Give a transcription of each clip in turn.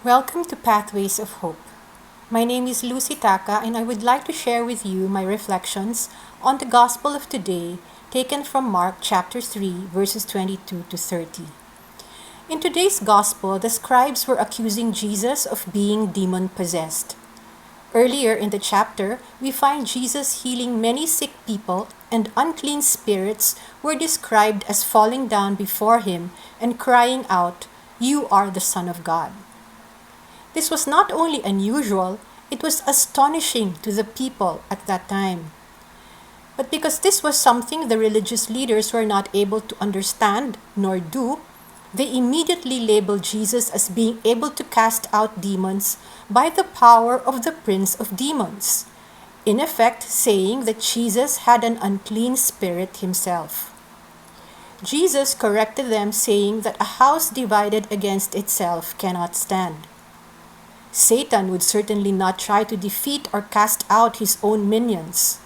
Welcome to Pathways of Hope. My name is Lucy Taka, and I would like to share with you my reflections on the Gospel of today, taken from Mark chapter 3, verses 22 to 30. In today's Gospel, the scribes were accusing Jesus of being demon possessed. Earlier in the chapter, we find Jesus healing many sick people, and unclean spirits were described as falling down before him and crying out, "You are the Son of God." This was not only unusual, it was astonishing to the people at that time. But because this was something the religious leaders were not able to understand nor do, they immediately labeled Jesus as being able to cast out demons by the power of the prince of demons, in effect saying that Jesus had an unclean spirit himself. Jesus corrected them, saying that a house divided against itself cannot stand. Satan would certainly not try to defeat or cast out his own minions.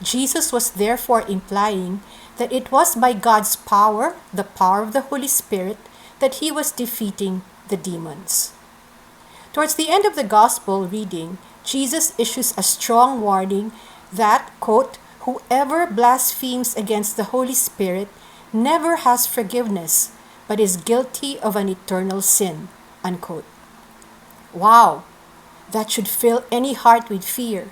Jesus was therefore implying that it was by God's power, the power of the Holy Spirit, that he was defeating the demons. Towards the end of the Gospel reading, Jesus issues a strong warning that, quote, "Whoever blasphemes against the Holy Spirit never has forgiveness, but is guilty of an eternal sin," unquote. Wow, that should fill any heart with fear.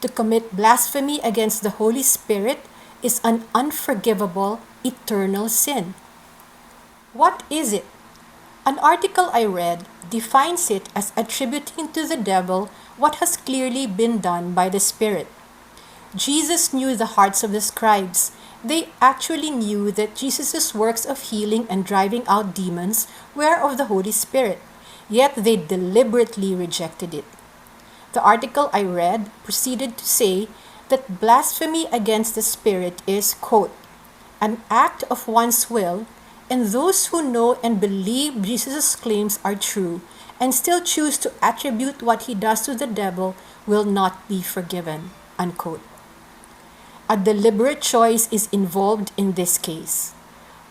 To commit blasphemy against the Holy Spirit is an unforgivable, eternal sin. What is it? An article I read defines it as attributing to the devil what has clearly been done by the Spirit. Jesus knew the hearts of the scribes. They actually knew that Jesus' works of healing and driving out demons were of the Holy Spirit. Yet they deliberately rejected it. The article I read proceeded to say that blasphemy against the Spirit is, quote, "an act of one's will, and those who know and believe Jesus' claims are true and still choose to attribute what he does to the devil will not be forgiven," unquote. A deliberate choice is involved in this case.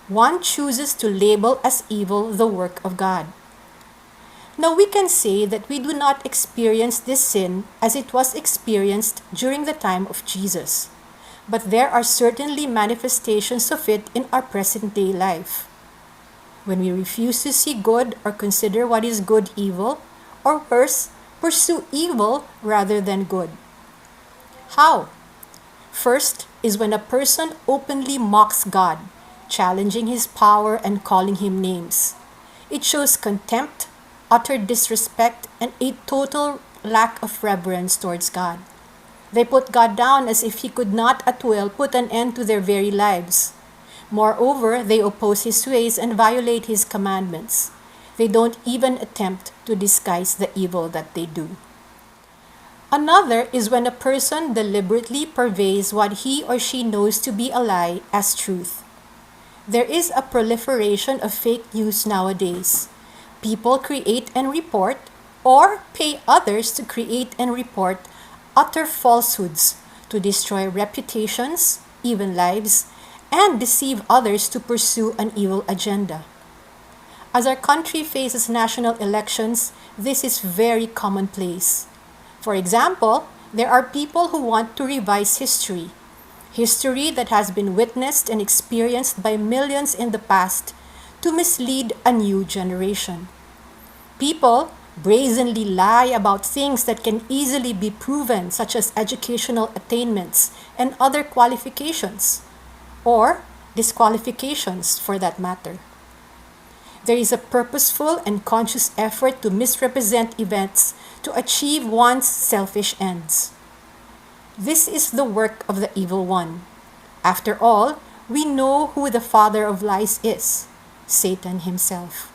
One chooses to label as evil the work of God. Now we can say that we do not experience this sin as it was experienced during the time of Jesus, but there are certainly manifestations of it in our present day life. When we refuse to see good or consider what is good evil, or worse, pursue evil rather than good. How? First is when a person openly mocks God, challenging his power and calling him names. It shows contempt, utter disrespect, and a total lack of reverence towards God. They put God down as if he could not at will put an end to their very lives. Moreover, they oppose his ways and violate his commandments. They don't even attempt to disguise the evil that they do. Another is when a person deliberately purveys what he or she knows to be a lie as truth. There is a proliferation of fake news nowadays. People create and report, or pay others to create and report, utter falsehoods to destroy reputations, even lives, and deceive others to pursue an evil agenda. As our country faces national elections, this is very commonplace. For example, there are people who want to revise history that has been witnessed and experienced by millions in the past, to mislead a new generation. People brazenly lie about things that can easily be proven, such as educational attainments and other qualifications, or disqualifications for that matter. There is a purposeful and conscious effort to misrepresent events to achieve one's selfish ends. This is the work of the evil one. After all, we know who the father of lies is: Satan himself.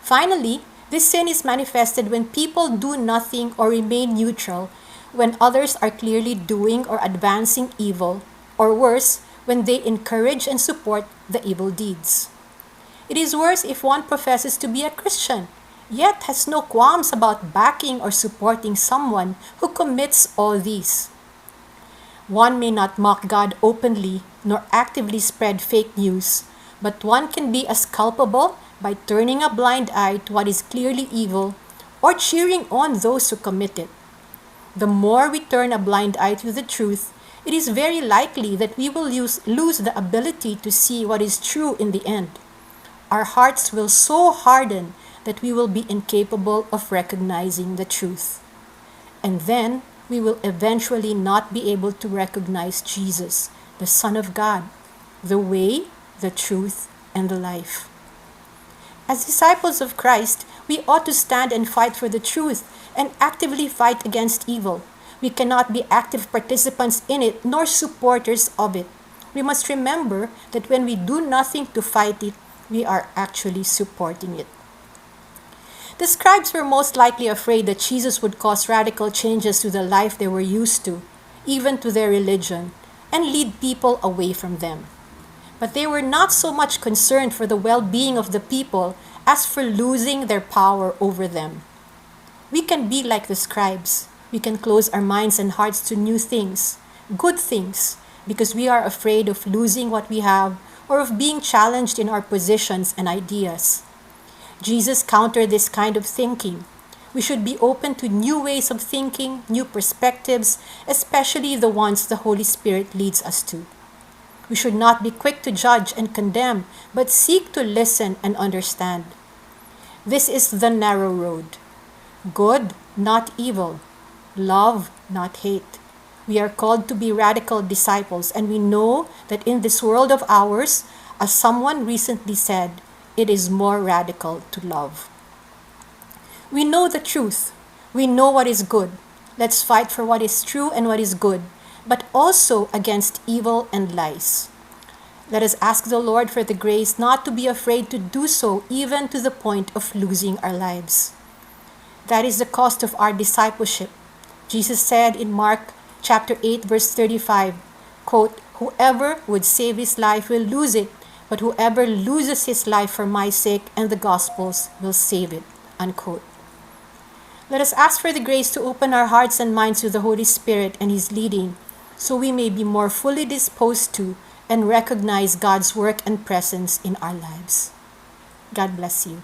Finally, this sin is manifested when people do nothing or remain neutral when others are clearly doing or advancing evil, or worse, when they encourage and support the evil deeds. It is worse if one professes to be a Christian, yet has no qualms about backing or supporting someone who commits all these. One may not mock God openly nor actively spread fake news, but one can be as culpable by turning a blind eye to what is clearly evil or cheering on those who commit it. The more we turn a blind eye to the truth, it is very likely that we will lose the ability to see what is true in the end. Our hearts will so harden that we will be incapable of recognizing the truth. And then we will eventually not be able to recognize Jesus, the Son of God, the way, the truth, and the life. As disciples of Christ, we ought to stand and fight for the truth and actively fight against evil. We cannot be active participants in it nor supporters of it. We must remember that when we do nothing to fight it, we are actually supporting it. The scribes were most likely afraid that Jesus would cause radical changes to the life they were used to, even to their religion, and lead people away from them. But they were not so much concerned for the well-being of the people as for losing their power over them. We can be like the scribes. We can close our minds and hearts to new things, good things, because we are afraid of losing what we have or of being challenged in our positions and ideas. Jesus countered this kind of thinking. We should be open to new ways of thinking, new perspectives, especially the ones the Holy Spirit leads us to. We should not be quick to judge and condemn, but seek to listen and understand. This is the narrow road. Good, not evil. Love, not hate. We are called to be radical disciples, and we know that in this world of ours, as someone recently said, it is more radical to love. We know the truth. We know what is good. Let's fight for what is true and what is good, but also against evil and lies. Let us ask the Lord for the grace not to be afraid to do so, even to the point of losing our lives. That is the cost of our discipleship. Jesus said in Mark chapter 8, verse 35, quote, "Whoever would save his life will lose it, but whoever loses his life for my sake and the gospel's will save it," unquote. Let us ask for the grace to open our hearts and minds to the Holy Spirit and His leading, so we may be more fully disposed to and recognize God's work and presence in our lives. God bless you.